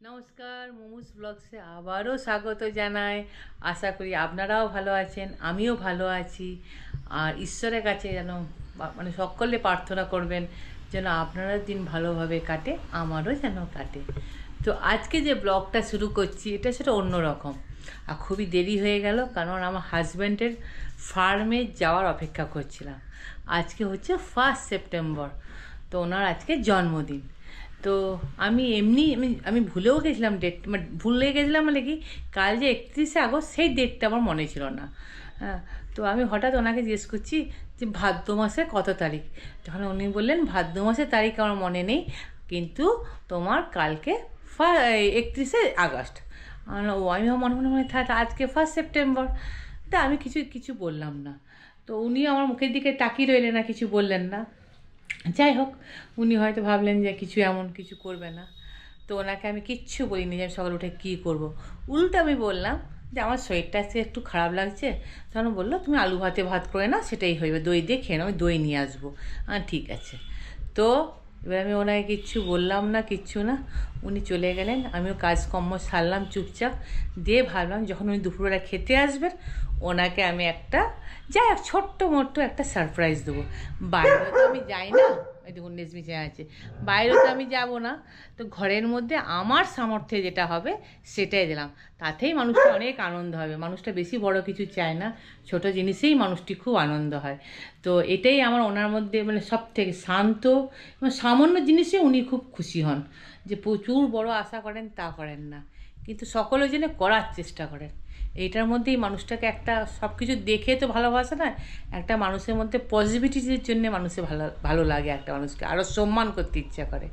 নমস্কার, মোমোস ব্লগসে আবারও স্বাগত জানাই। আশা করি আপনারাও ভালো আছেন, আমিও ভালো আছি। আর ঈশ্বরের কাছে যেন মানে সকলে প্রার্থনা করবেন যেন আপনারা দিন ভালোভাবে কাটে, আমারও যেন কাটে। তো আজকে যে ব্লগটা শুরু করছি এটা সেটা অন্যরকম। আর খুবই দেরি হয়ে গেল, কারণ আমার হাজব্যান্ডের ফার্মে যাওয়ার অপেক্ষা করছিলাম। আজকে হচ্ছে 1 সেপ্টেম্বর, তো ওনার আজকে জন্মদিন। তো আমি এমনি আমি ভুলেও গেছিলাম ডেট, মানে ভুলে গেছিলাম মানে কি, কাল যে 31শে আগস্ট সেই ডেটটা আমার মনে ছিল না। হ্যাঁ, তো আমি হঠাৎ ওনাকে জিজ্ঞেস করছি যে ভাদ্র মাসের কত তারিখ। তখন উনি বললেন ভাদ্র মাসের তারিখ আমার মনে নেই, কিন্তু তোমার কালকে 31শে আগস্ট। আমি মনে মনে মনে থাক আজকে 1 সেপ্টেম্বর। তা আমি কিছু কিছু বললাম না। তো উনি আমার মুখের দিকে তাকিয়ে রইলেন, না কিছু বললেন না। যাই হোক, উনি হয়তো ভাবলেন যে কিছু এমন কিছু করবে না। তো ওনাকে আমি কিচ্ছু বলিনি যে আমি সকালে উঠে কী করবো। উল্টো আমি বললাম যে আমার শরীরটা আজকে একটু খারাপ লাগছে। তখন বললো তুমি আলু ভাতে ভাত করে না, সেটাই হইবে, দই দিয়ে খেয়ে নাও, আমি দই নিয়ে আসবো। ঠিক আছে। তো এবার আমি ওনাকে কিচ্ছু বললাম না, কিচ্ছু না। উনি চলে গেলেন, আমিও কাজকর্ম সারলাম চুপচাপ। দিয়ে ভাবলাম যখন উনি দুপুরবেলা খেতে আসবেন, ওনাকে আমি একটা যাই হোক ছোট্ট মোট্ট একটা সারপ্রাইজ দেবো। বাইরে তো আমি যাই না, এই দেখুন নেজমিচে আছে, বাইরেও তো আমি যাব না। তো ঘরের মধ্যে আমার সামর্থ্যে যেটা হবে সেটাই দিলাম। তাতেই মানুষটা অনেক আনন্দ হবে। মানুষটা বেশি বড় কিছু চায় না, ছোট জিনিসেই মানুষটি খুব আনন্দ হয়। তো এটাই আমার ওনার মধ্যে মানে সব থেকে শান্ত এবং সামান্য জিনিসে উনি খুব খুশি হন। যে প্রচুর বড় আশা করেন তা করেন না, কিন্তু সকলের জন্য করার চেষ্টা করেন। এইটার মধ্যেই মানুষটাকে একটা সব কিছু দেখে তো ভালোবাসে না, একটা মানুষের মধ্যে পজিটিভিটির জন্য মানুষের ভালো ভালো লাগে, একটা মানুষকে আরও সম্মান করতে ইচ্ছা করে।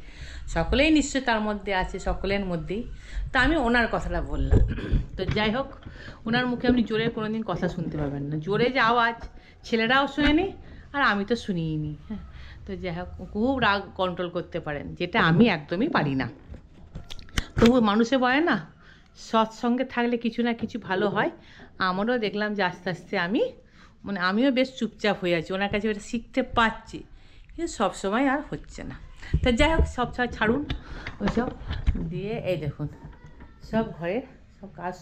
সকলেই নিশ্চয় তার মধ্যে আছে, সকলের মধ্যেই। তা আমি ওনার কথাটা বললাম। তো যাই হোক, ওনার মুখে আপনি জোরে কোনো দিন কথা শুনতে পাবেন না। জোরে যে আওয়াজ ছেলেরাও শোনেনি, আর আমি তো শুনিই নি। হ্যাঁ, তো যাই হোক, খুব রাগ কন্ট্রোল করতে পারেন, যেটা আমি একদমই পারি না। তবু মানুষে বলে না, সৎসঙ্গে থাকলে কিছু না কিছু ভালো হয়। আমারও দেখলাম যে আস্তে আস্তে আমি মানে আমিও বেশ চুপচাপ হয়ে আছি, ওনার কাছে ওটা শিখতে পারছি, কিন্তু সবসময় আর হচ্ছে না। তা যাই হোক, সব সময় ছাড়ুন ওইসব। দিয়ে এই দেখুন সব ঘরের সব কাজ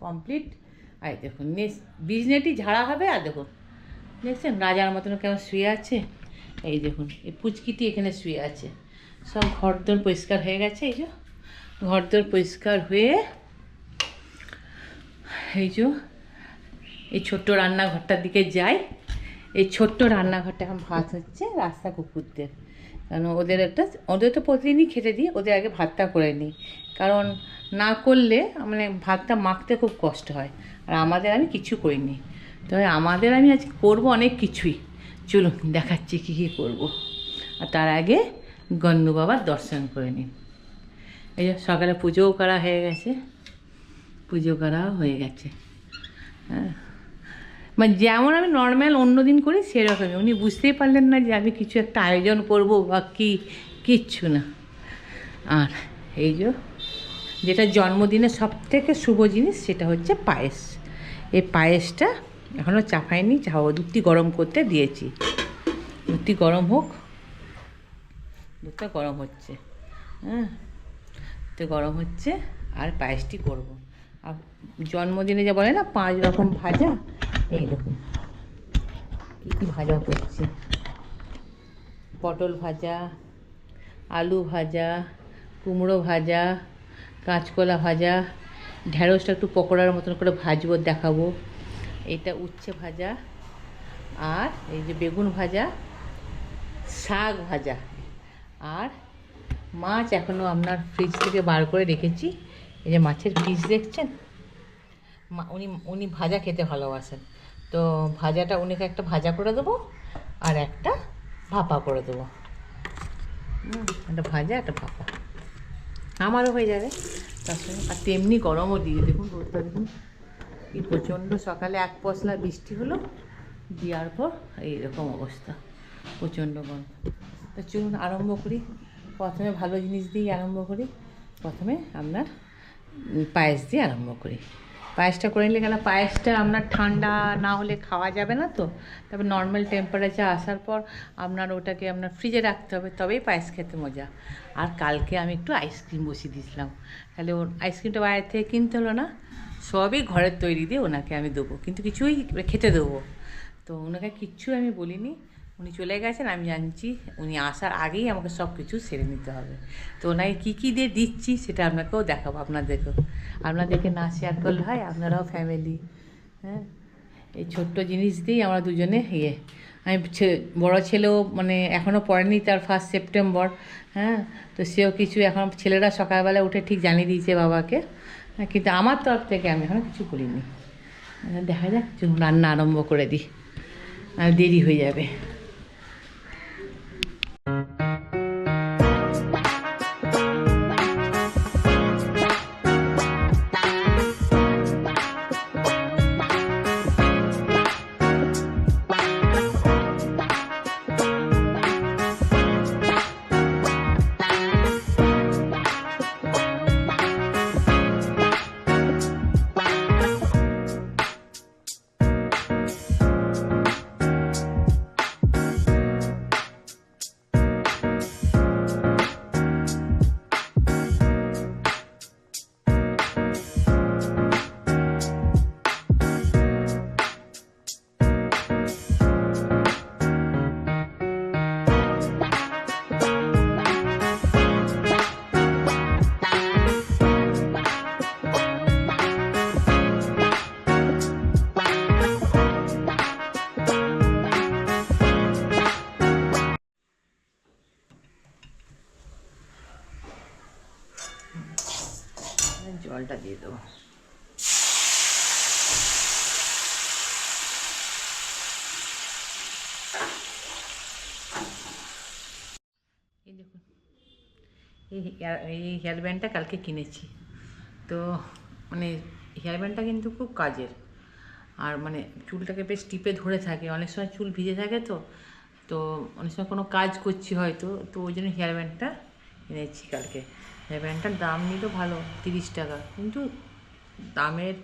কমপ্লিট। আর এই দেখুন বিজনেটি ঝাড়া হবে। আর দেখুন দেখছেন রাজার মতন কেমন শুয়ে আছে। এই দেখুন এই পুচকিটি এখানে শুয়ে আছে। সব ঘরদোর পরিষ্কার হয়ে গেছে। এই যে ঘরদোর পরিষ্কার হয়ে এই যে এই ছোট্ট রান্নাঘরটার দিকে যাই। এই ছোট্ট রান্নাঘরটা এখন ভাত হচ্ছে রাস্তা কুকুরদের, কারণ ওদের তো প্রতিদিনই খেতে দিই, ওদের আগে ভাতটা করে নিই, কারণ না করলে মানে ভাতটা মাখতে খুব কষ্ট হয়। আর আমাদের আমি কিছু করিনি, তবে আমাদের আমি আজকে করবো অনেক কিছুই। চলুন দেখাচ্ছি কী কী করবো। আর তার আগে গন্নু বাবার দর্শন করে নিন। এই যে সকালে পুজোও করা হয়ে গেছে, পুজো করাও হয়ে গেছে। হ্যাঁ, মানে যেমন আমি নর্মাল অন্য দিন করি সেরকমই। উনি বুঝতেই পারলেন না যে আমি কিছু একটা আয়োজন করব বা কিচ্ছু না। আর এই যে যেটা জন্মদিনের সবথেকে শুভ জিনিস সেটা হচ্ছে পায়েস। এই পায়েসটা এখনও চাপাইনি, চাপাবো। দুধটি গরম করতে দিয়েছি, দুধটি গরম হোক। দুধটা গরম হচ্ছে, হ্যাঁ, তো গরম হচ্ছে আর পায়েসটি করব। আর জন্মদিনে যা বলে না 5 রকম ভাজা, এই দেখুন কী কী ভাজা করছি। পটল ভাজা, আলু ভাজা, কুমড়ো ভাজা, কাঁচকলা ভাজা, ঢ্যাঁড়সটা একটু পকোড়ার মতন করে ভাজবো, দেখাবো। এটা উচ্ছে ভাজা, আর এই যে বেগুন ভাজা, শাক ভাজা, আর মাছ এখনও আপনার ফ্রিজ থেকে বার করে রেখেছি। এই যে মাছের পিস দেখছেন, উনি উনি ভাজা খেতে ভালোবাসেন, তো ভাজাটা উনিকে একটা ভাজা করে দেবো আর একটা ভাপা করে দেবো। একটা ভাজা একটা ভাপা আমারও হয়ে যাবে তার সঙ্গে। আর তেমনি গরমও দিয়ে দেখুন, রোদটা দেখুন কি প্রচণ্ড। সকালে এক পশলা বৃষ্টি হলো, দেওয়ার পর এইরকম অবস্থা, প্রচণ্ড গরম। তো চলুন আরম্ভ করি। প্রথমে ভালো জিনিস দিয়েই আরম্ভ করি। প্রথমে আপনার পায়েস দিয়ে আরম্ভ করি। পায়েসটা করে নিলে, কেন পায়েসটা আপনার ঠান্ডা না হলে খাওয়া যাবে না তো। তারপর নর্মাল টেম্পারেচার আসার পর আপনার ওটাকে আপনার ফ্রিজে রাখতে হবে, তবেই পায়েস খেতে মজা। আর কালকে আমি একটু আইসক্রিম বসিয়ে দিয়েছিলাম, তাহলে ওর আইসক্রিমটা বাইরে থেকে কিনতে হলো না, সবই ঘরের তৈরি দিয়ে ওনাকে আমি দেবো, কিন্তু কিছুই খেতে দেবো। তো ওনাকে কিচ্ছু আমি বলিনি, উনি চলে গেছেন, আমি জানছি উনি আসার আগেই আমাকে সব কিছু সেরে নিতে হবে। তো ওনাকে কী কী দিয়ে দিচ্ছি সেটা আপনাকেও দেখাবো, আপনাদেরকে না শেয়ার করলে হয়, আপনারাও ফ্যামিলি। হ্যাঁ, এই ছোট্ট জিনিস দিয়েই আমরা দুজনে আমি বড়ো ছেলেও মানে এখনও পড়েনি, তার 1 সেপ্টেম্বর। হ্যাঁ, তো সেও কিছু এখন ছেলেরা সকালবেলা উঠে ঠিক জানিয়ে দিয়েছে বাবাকে, হ্যাঁ, কিন্তু আমার তরফ থেকে আমি এখনও কিছু করিনি। দেখা যাক, রান্না আরম্ভ করে দিই, আর দেরি হয়ে যাবে। জলটা দিয়ে দেবো। এই দেখুন, এই হেয়ার ব্যান্ডটা কালকে কিনেছি, তো মানে হেয়ার ব্যান্ডটা কিন্তু খুব কাজের, আর মানে চুলটাকে বেশ টিপে ধরে থাকে, অনেক সময় চুল ভিজে থাকে, তো তো অনেক সময় কোনো কাজ করছি হয়তো, তো ওই জন্য হেয়ার ব্যান্ডটা কিনেছি কালকে। হেয়ার ব্যান্ডটার দাম নিল ভালো, 30 টাকা, কিন্তু দামের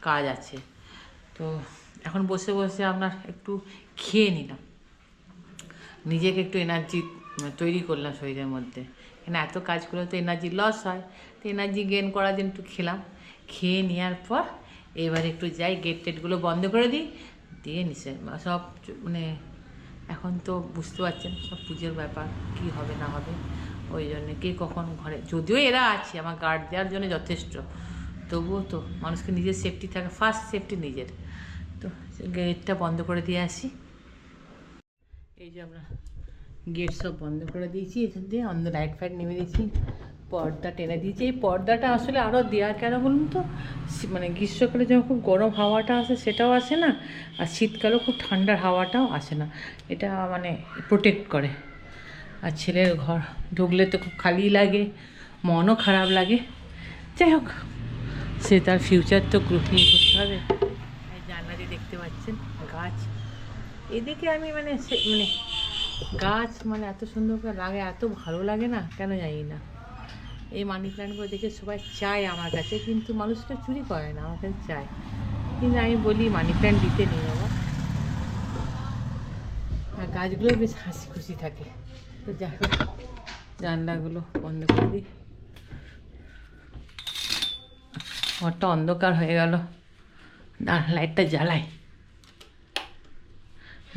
কাজ আছে। তো এখন বসে বসে আপনার একটু খেয়ে নিলাম, নিজেকে একটু এনার্জি তৈরি করলাম শরীরের মধ্যে, কেন এত কাজ করলে তো এনার্জি লস হয়, তো এনার্জি গেইন করার জন্য একটু খেলাম। খেয়ে নেওয়ার পর এবার একটু যাই, গেট টেটগুলো বন্ধ করে দিই, দিয়ে নিচে সব মানে এখন তো বুঝতে পারছেন সব পুজোর ব্যাপার, কি হবে না হবে, ওই জন্যে কে কখন ঘরে, যদিও এরা আছে আমার গার্ড দেওয়ার জন্য যথেষ্ট, তবুও তো মানুষকে নিজের সেফটি থাকে, ফার্স্ট সেফটি নিজের। তো গেটটা বন্ধ করে দিয়ে আসি। এই যে আমরা গেট সব বন্ধ করে দিয়েছি, এখান দিয়ে লাইট ফাইট নেমে দিয়েছি, পর্দা টেনে দিয়েছি। এই পর্দাটা আসলে আরও দেওয়া কেন বলুন তো, মানে গ্রীষ্মকালে যখন খুব গরম হাওয়াটা আসে সেটাও আসে না, আর শীতকালেও খুব ঠান্ডার হাওয়াটাও আসে না, এটা মানে প্রোটেক্ট করে। আর ছেলের ঘর ঢুকলে তো খুব খালি লাগে, মনও খারাপ লাগে। যাই হোক, সে তার ফিউচার তো নিয়ে করতে হবে। জানলা দিয়ে দেখতে পাচ্ছেন গাছ, এদিকে আমি মানে গাছ মানে এত সুন্দর করে লাগে, এত ভালো লাগে না কেন জানি না। এই মানি প্ল্যান্টগুলো দেখে সবাই চায় আমার কাছে, কিন্তু মানুষটা চুরি করে না, আমার কাছে চায়, কিন্তু আমি বলি মানি প্ল্যান্ট দিতে নেই বাবা। আর গাছগুলো বেশ হাসি খুশি থাকে। তো যাই হোক, জানলাগুলো বন্ধ করে দিই, ঘরটা অন্ধকার হয়ে গেল, লাইটটা জ্বালাই।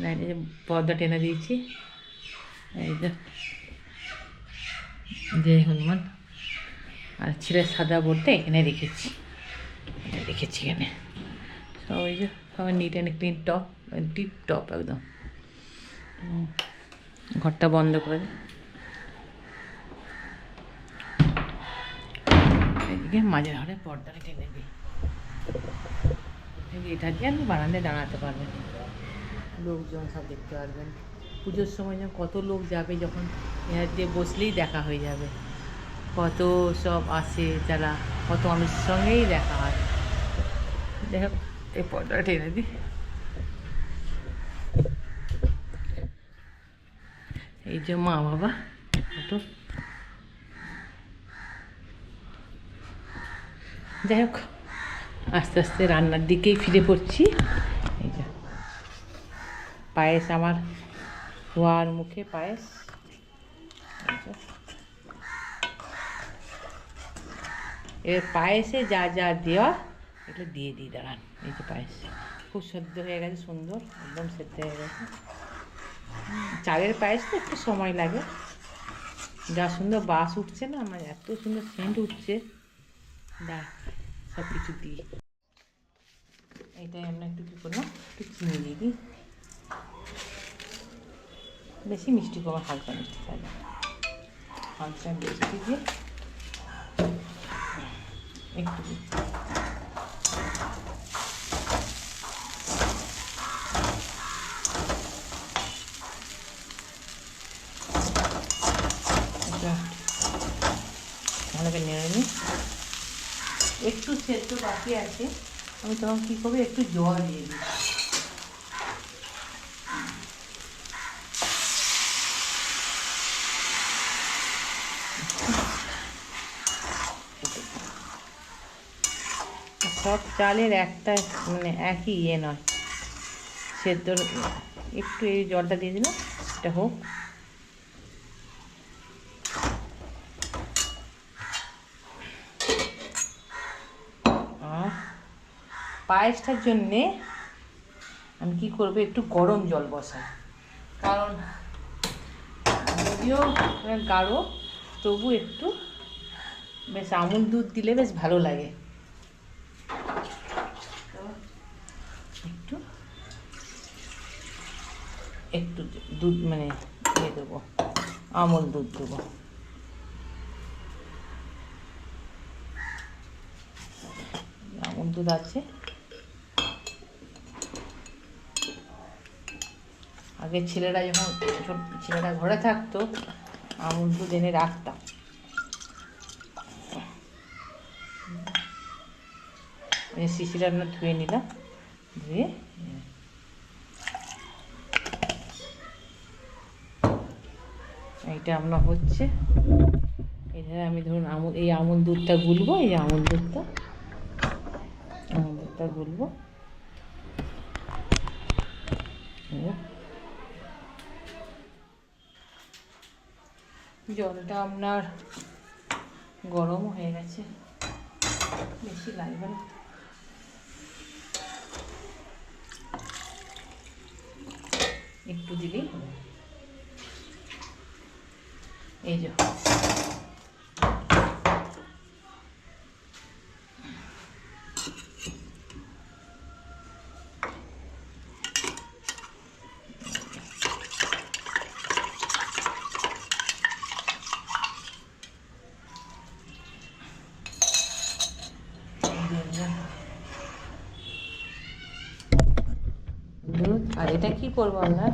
লাইটে পর্দা টেনে দিয়েছি, এই যে হনুমান আর ছেলের সাদা বোর্ডটা এখানে রেখেছি, এখানে সব ওই যে সবাই neat and clean top, tip top একদম। ঘরটা বন্ধ করে এদিকে মাঝের ঘরে পর্দাটা টেনে দিই, এটা দিয়ে আপনি বারান্দায় দাঁড়াতে পারবেন, লোকজন সব দেখতে পারবেন। পুজোর সময় যখন কত লোক যাবে, যখন এর দিয়ে বসলেই দেখা হয়ে যাবে, কত সব আসে যারা, কত মানুষের সঙ্গেই দেখা হয়। যাই হোক, এই পর্দাটা টেনে দিই। এই যে মা বাবা ফটো। যাই হোক, আস্তে আস্তে রান্নার দিকেই ফিরে পড়ছি। এই যে পায়েস আমার হওয়ার মুখে, পায়েস। এর পায়েসে যা যা দেওয়া এগুলো দিয়ে দিই, দাঁড়ান। এই যে পায়েস খুব সেদ্ধ হয়ে গেছে, সুন্দর একদম সেদ্ধ হয়ে গেছে। চালের পায়েস তো একটু সময় লাগে। যা সুন্দর বাস উঠছে না, আমার এত সুন্দর সেন্ট উঠছে। সব কিছু দিই। এইটাই আমরা একটু কী করলাম, একটু চিনি দিয়ে দিই। বেশি মিষ্টি করবো, হালকা মিষ্টি থাকে, হালকা মিষ্টি দিয়ে একটু দিই। ভালো করে নেড়ে নিই। একটু সেদ্ধ বাকি আছে, আমি তখন কী করবো, একটু জল দিয়ে দিই। সব চালের একটা মানে একই ইয়ে নয়, সেদ্ধ। একটু এই জলটা দিয়ে দিলাম, এটা হোক। আর পায়েসটার জন্যে আমি কী করবো, একটু গরম জল বসাই। কারণ যদিও গাঢ়, তবু একটু বেশ আমুল দুধ দিলে বেশ ভালো লাগে। একটু একটু দুধ মানে দিয়ে দেবো, আমুল দুধ দেবো। আমুল দুধ আছে। আগে ছেলেরা যখন ছেলেরা ঘরে থাকতো, আমুল দুধ এনে রাখতাম। শিশিটা আমরা ধুয়ে নিলাম, ধুয়ে এইটা আমরা হচ্ছে। এখানে আমি ধরুন এই আমুল দুধটা গুলবো, এই আমুল দুধটা গুলবো। জলটা আপনার গরম হয়ে গেছে, বেশি লাগবে না। একটু দিলেই হবে। এই যে দুধ। আর এটা কি করবো আপনার,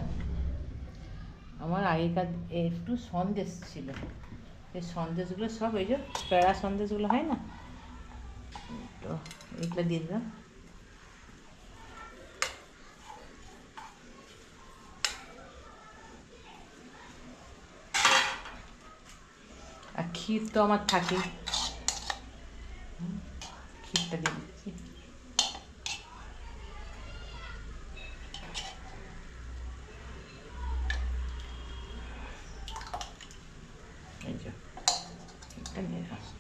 আমার আগেকার একটু সন্দেশ ছিল, এই সন্দেশগুলো সব এই যে প্যাড়া সন্দেশগুলো হয় না, তো এইগুলো দিয়ে দিলাম। আর ক্ষীর তো আমার থাকেই, ক্ষীরটা দিয়ে দিচ্ছি। এই যে ক্ষীরটা নিয়ে আসছি।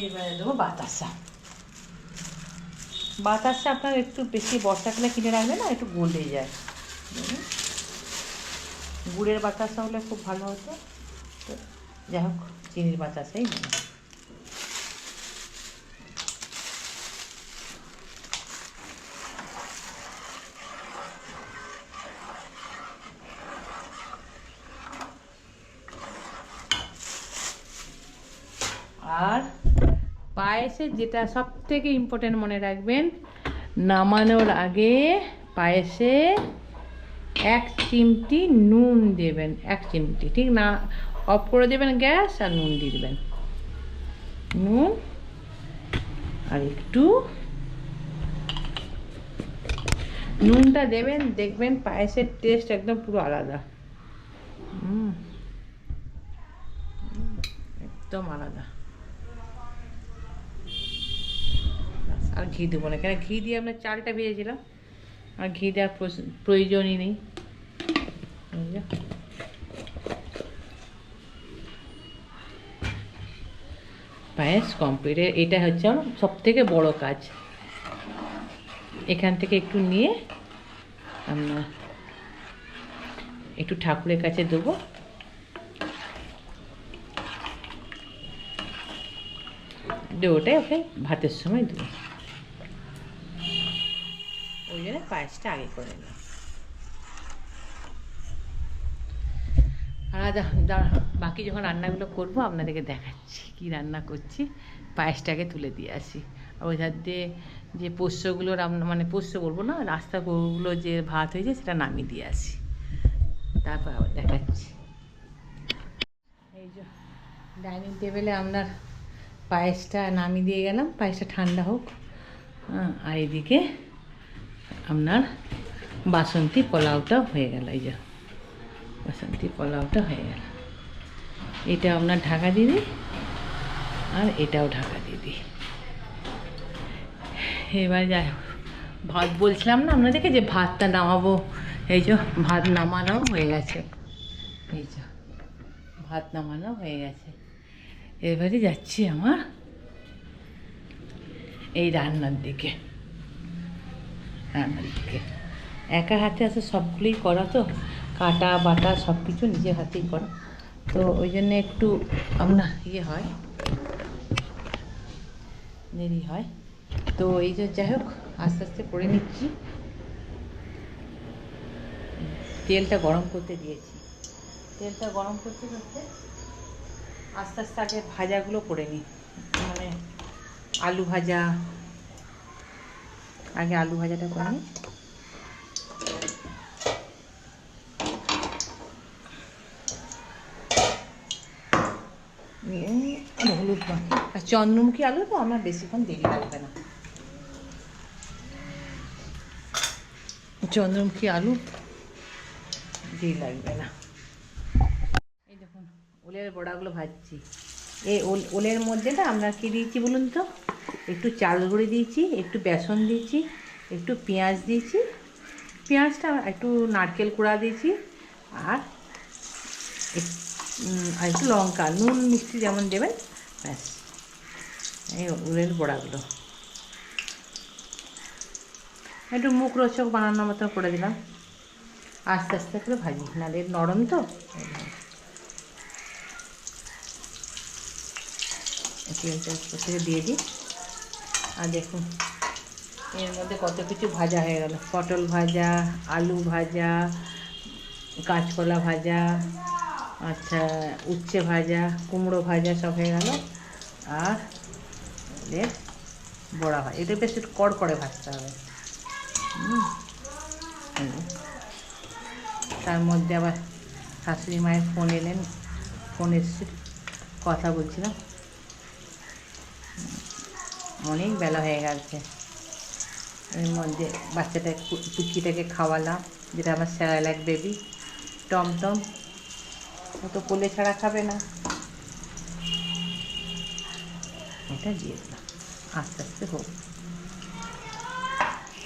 এবারে দেবো বাতাসা। বাতাসা আপনার একটু বেশি বর্ষাকালে কিনে রাখলে না, একটু গলে যায়। গুড়ের বাতাসা হলে খুব ভালো হতো, তো যাই হোক চিনির বাতাসাই দিই। আর পায়েসে যেটা সব থেকে ইম্পর্টেন্ট মনে রাখবেন, নামানোর আগে পায়েসে 1 চিমটি নুন দেবেন, 1 চিমটি, ঠিক না? অফ করে দেবেন গ্যাস আর নুন দিয়ে দেবেন। নুন আর একটু নুনটা দেবেন, দেখবেন পায়েসের টেস্ট একদম পুরো আলাদা। একদম আলাদা। আর ঘি দেবো না, কেন ঘি দিয়ে আমরা চালটা ভেজেছিলাম, আর ঘি দেওয়ার প্রয়োজনই নেই। পায়েস কমপ্লিট। এটা হচ্ছে আমার সব থেকে বড় কাজ। এখান থেকে একটু নিয়ে আমরা একটু ঠাকুরের কাছে দেবো। ওটাই ওকে ভাতের সময় দেবো, ওই জন্য পায়েসটা আগে করে নিলাম। আর বাকি যখন রান্নাগুলো করবো আপনাদেরকে দেখাচ্ছি কি রান্না করছি। পায়েসটাকে তুলে দিয়ে আসি, আর ওই ধার দিয়ে যে পোষ্যগুলো মানে পোষ্য বলবো না, রাস্তাগুলো যে ভাত হয়েছে সেটা নামিয়ে দিয়ে আসি, তারপর আবার দেখাচ্ছি। এই যে ডাইনিং টেবিলে আপনার পায়েসটা নামিয়ে দিয়ে গেলাম, পায়েসটা ঠান্ডা হোক। আর এদিকে আপনার বাসন্তী পোলাওটাও হয়ে গেল। এই যে বাসন্তী পোলাওটা হয়ে গেল। এটা আপনার ঢাকা দিয়ে দিই, আর এটাও ঢাকা দিয়ে দিই। এবার যাই ভাত বলছিলাম না আপনাদেরকে যে ভাতটা নামাবো। এই যে ভাত নামানো হয়ে গেছে, এই যে ভাত নামানো হয়ে গেছে। এবারে যাচ্ছি আমার এই রান্নার দিকে। একা হাতে আছে সবগুলোই করা, তো কাটা বাটা সব কিছু নিজের হাতেই করা, তো ওই জন্য একটু আপনার হয়, দেরি হয়। তো এই যে যাই হোক আস্তে আস্তে করে নিচ্ছি। তেলটা গরম করতে দিয়েছি, তেলটা গরম করতে করতে আস্তে আস্তে আগে ভাজাগুলো করে নিই। মানে আলু ভাজা, আগে আলু ভাজাটা করে নিই। হলুদ মাখি, আর চন্দ্রমুখী আলু তো আমার বেশিক্ষণ দেরি লাগবে না। চন্দ্রমুখী আলু দেরি লাগবে না। এই দেখুন ওলের বড়াগুলো ভাজছি। এই ওলের মধ্যে না আমরা কী দিয়েছি বলুন তো, একটু চাল গুঁড়ি দিয়েছি, একটু বেসন দিয়েছি, একটু পেঁয়াজ দিয়েছি, পেঁয়াজটা একটু নারকেল কুড়া দিয়েছি, আর একটু লঙ্কা, নুন মিষ্টি যেমন দেবেন ব্যাস। এই ওলের বড়াগুলো একটু মুখ রোচক বানানোর মতো করে দিলাম, আস্তে আস্তে করে ভাজি, নাহলে নরম তো। তেলটা থেকে দিয়ে দিই। আর দেখুন এর মধ্যে কত কিছু ভাজা হয়ে গেল, পটল ভাজা, আলু ভাজা, কাঁচকলা ভাজা, আচ্ছা উচ্ছে ভাজা, কুমড়ো ভাজা সব হয়ে গেল। আর এর বড়া ভাজা, এটা বেশ একটু কড়কড়ে ভাজতে হবে। তার মধ্যে আবার শাশুড়ি মায়ের ফোন এলেন, ফোন এসছে, কথা বলছিলাম। অনেক বেলা হয়ে গেছে। এর মধ্যে বাচ্চাটা পুচকিটাকে খাওয়ালাম, যেটা আমার স্যালাক বেবি টমটম, ও তো কোলে ছাড়া খাবে না। এটা দিয়ে দিলাম, আস্তে আস্তে হোক।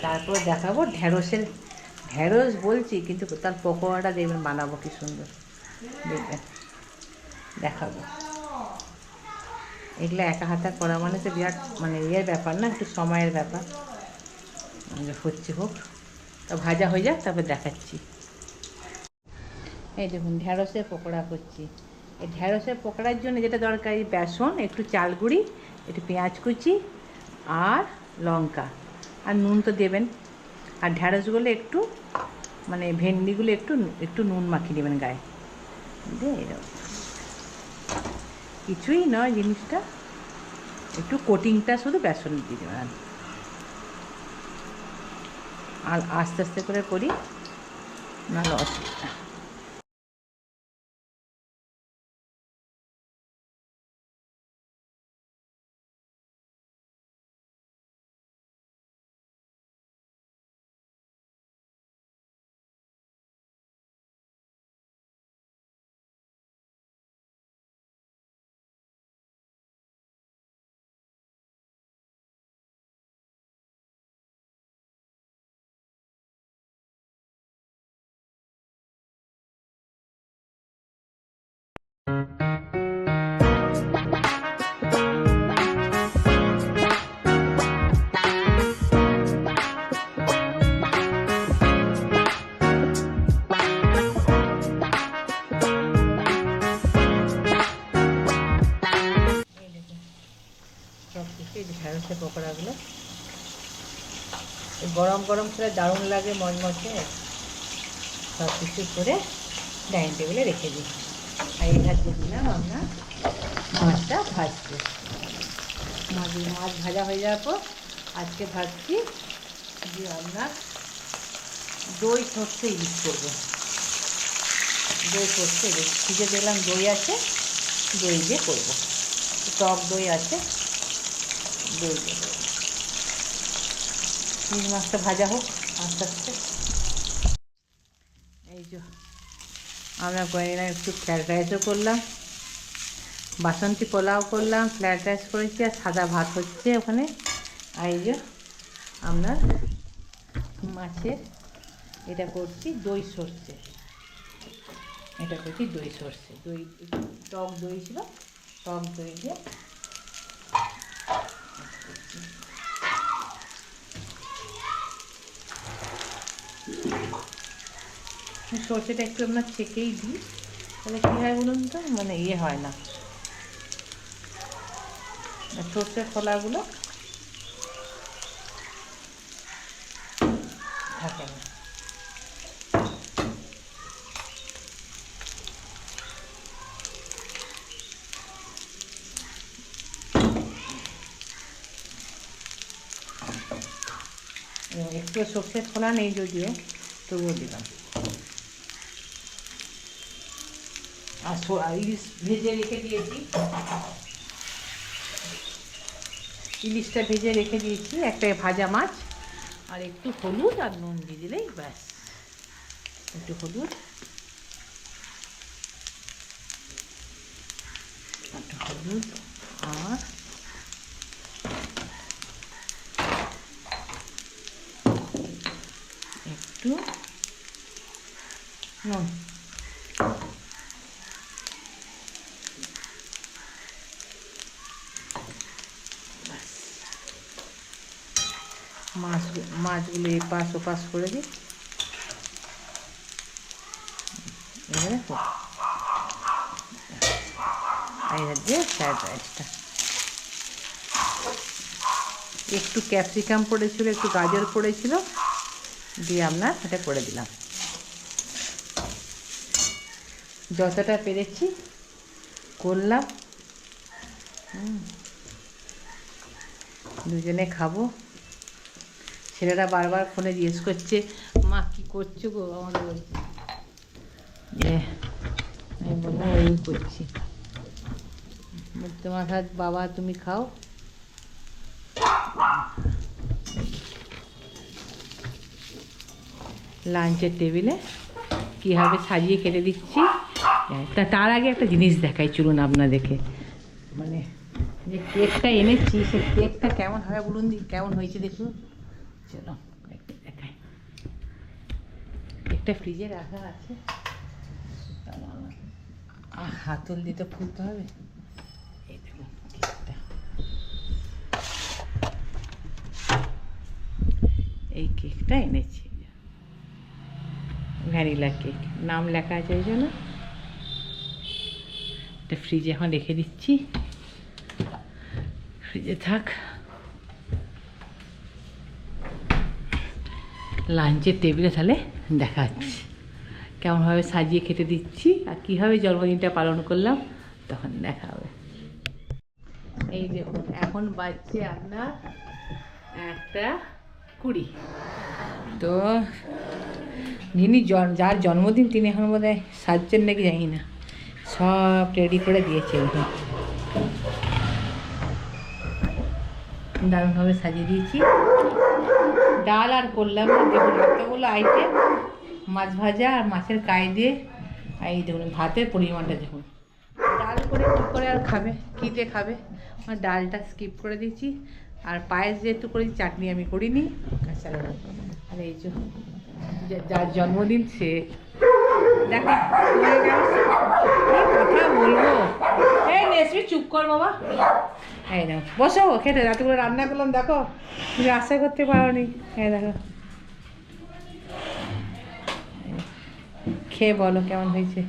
তারপর দেখাবো ঢ্যাঁড়স বলছি, কিন্তু তার পকোড়াটা দেখবেন বানাবো কি সুন্দর, দেখবেন দেখাবো। এগুলো একা হাতে করা মানে তো বিরাট মানে ইয়ের ব্যাপার না, একটু সময়ের ব্যাপার। হচ্ছে হোক, তা ভাজা হয়ে যাক তারপর দেখাচ্ছি। এই দেখুন ঢ্যাঁড়সের পকোড়া করছি। এই ঢ্যাঁড়সের পকোড়ার জন্য যেটা দরকারি, বেসন, একটু চাল গুঁড়ি, একটু পেঁয়াজ কুচি আর লঙ্কা, আর নুন তো দেবেন। আর ঢ্যাঁড়সগুলো একটু মানে ভেন্ডিগুলো একটু একটু নুন মাখিয়ে দেবেন গায়ে দিয়ে। এরকম কিছুই নয় জিনিসটা, একটু কোটিংটা শুধু বেসন দিয়ে দেবেন। আর আস্তে আস্তে করে করি, নাহলে অসুবিধা। মাছের পকোড়াগুলো। গরম গরম খেলে দারুণ লাগে, মচমচে। সব কিছু করে ডাইনিং টেবিলে রেখে দিই। আর এই ভাজতে দিলাম আমরা মাছটা ভাজতে। মাছ ভাজা হয়ে যাওয়ার পর আজকে ভাজছি যে আমরা দই সর্ষে ইউজ করবো। দই সর্ষে ফ্রিজে দেখলাম দই আছে, দই দিয়ে করবো। টক দই আছে, দই দিয়ে করবো। চিংড়ি মাছটা ভাজা হোক আস্তে আস্তে। এই যে আমরা করে নিলাম, একটু ফ্রায়েড রাইসও করলাম, বাসন্তী পোলাও করলাম, ফ্রায়েড রাইস করেছি, আর সাদা ভাত হচ্ছে ওখানে। আর এই যে আমরা মাছের এটা করছি দই সর্ষে, এটা করছি দই সর্ষে। দই টক দই ছিল, টক দই দিয়ে সর্ষেটা একটু আমরা ছেঁকেই দিই, তাহলে কী হয় বলুন তো, মানে ইয়ে হয় না, সর্ষের খোলাগুলো থাকে না। একটু সর্ষের খোলা নেই যদিও, তবুও দিলাম। আর ইলিশ ভেজে রেখে দিয়েছি, ইলিশটা ভেজে রেখে দিয়েছি, একটা ভাজা মাছ, আর একটু হলুদ আর নুন দিয়ে দিলেই ব্যাস। একটু হলুদ, একটু হলুদ আর একটু নুন। মাছগুলো এপাশ ওপাশ করে দিই। এবারে এই হচ্ছে ফ্রায়েড রাইসটা। একটু ক্যাপসিকাম পড়েছিল, একটু গাজর পড়েছিল, দিয়ে আমরা এটা করে দিলাম। যতটা পেরেছি করলাম, দুজনে খাবো। ছেলেরা বারবার ফোনে জিজ্ঞেস করছে, মা কী করছো গো, আমাকে বলছে। আমি বললাম ওই করছি। তোমার হাত বাবা, তুমি খাও। লাঞ্চের টেবিলে কীভাবে সাজিয়ে খেতে দিচ্ছি। তার আগে একটা জিনিস দেখাই, চলুন আপনাদেরকে। মানে যে কেকটা এনেছি, সে কেকটা কেমন হবে বলুন, কেমন হয়েছে দেখুন। চলো দেখাই। কেকটা ফ্রিজে রাখা আছে, হাতল দিয়ে তো ফুলতে হবে। এই দেখুন কেকটা, এই কেকটা এনেছি, ভ্যানিলা কেক, নাম লেখা আছে ওই জন্য। এটা ফ্রিজে এখন রেখে দিচ্ছি, ফ্রিজে থাক। লাঞ্চের টেবিলে তাহলে দেখা যাচ্ছে কেমনভাবে সাজিয়ে খেতে দিচ্ছি, আর কীভাবে জন্মদিনটা পালন করলাম তখন দেখা হবে। এই দেখুন এখন বাজছে আপনার 1:20। তো যিনি যার জন্মদিন তিনি এখন বোধ হয় সাজছেন নাকি জানি না, সব রেডি করে দিয়েছে। দারুণভাবে সাজিয়ে দিয়েছি। ডাল আর করলাম না, দেখুন এতগুলো আইটেম, মাছ ভাজা আর মাছের কাই দিয়ে। এই দেখুন ভাতের পরিমাণটা দেখুন। ডাল করে কী করে আর খাবে, কী দিয়ে খাবে, আমার ডালটা স্কিপ করে দিয়েছি। আর পায়েস যেহেতু করেছি, চাটনি আমি করিনি। আর এই যে যার জন্মদিন সে দেখো, কথা বলবো। এই নেসবি চুপ কর বাবা। এই দেখো বসো খেতে, রাতগুলো রান্না করলাম, দেখো তুমি আশা করতে পারো নি। হ্যাঁ দেখো, খেয়ে বলো কেমন হয়েছে।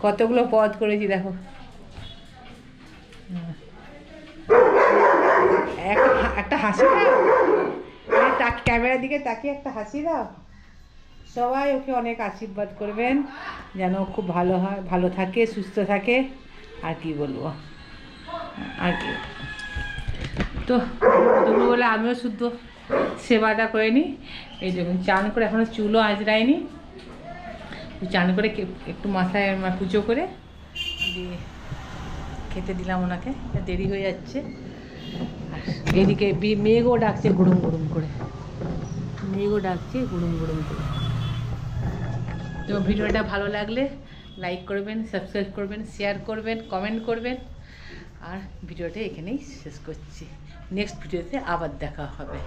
কতগুলো পদ করেছি দেখো, একটা হাসি দাও, ক্যামেরার দিকে তাকিয়ে একটা হাসি দাও। সবাই ওকে অনেক আশীর্বাদ করবেন যেন খুব ভালো হয়, ভালো থাকে, সুস্থ থাকে। আর কি বলবো, আর কি। তো দুপুরবেলা আমিও শুদ্ধ সেবাটা করে নিই। এই দেখুন চান করে, এখনও চুলও আঁচড়াইনি। চান করে একটু মাথায় পুজো করে দিয়ে খেতে দিলাম ওনাকে, দেরি হয়ে যাচ্ছে। আর এদিকে মেঘও ডাকছে গুড়ুম গুড়ুম করে, মেঘও ডাকছে গুড়ুম গুড়ুম করে। তো ভিডিওটা ভালো লাগলে লাইক করবেন, সাবস্ক্রাইব করবেন, শেয়ার করবেন, কমেন্ট করবেন। আর ভিডিওটা এখানেই শেষ করছি। নেক্সট ভিডিওতে আবার দেখা হবে।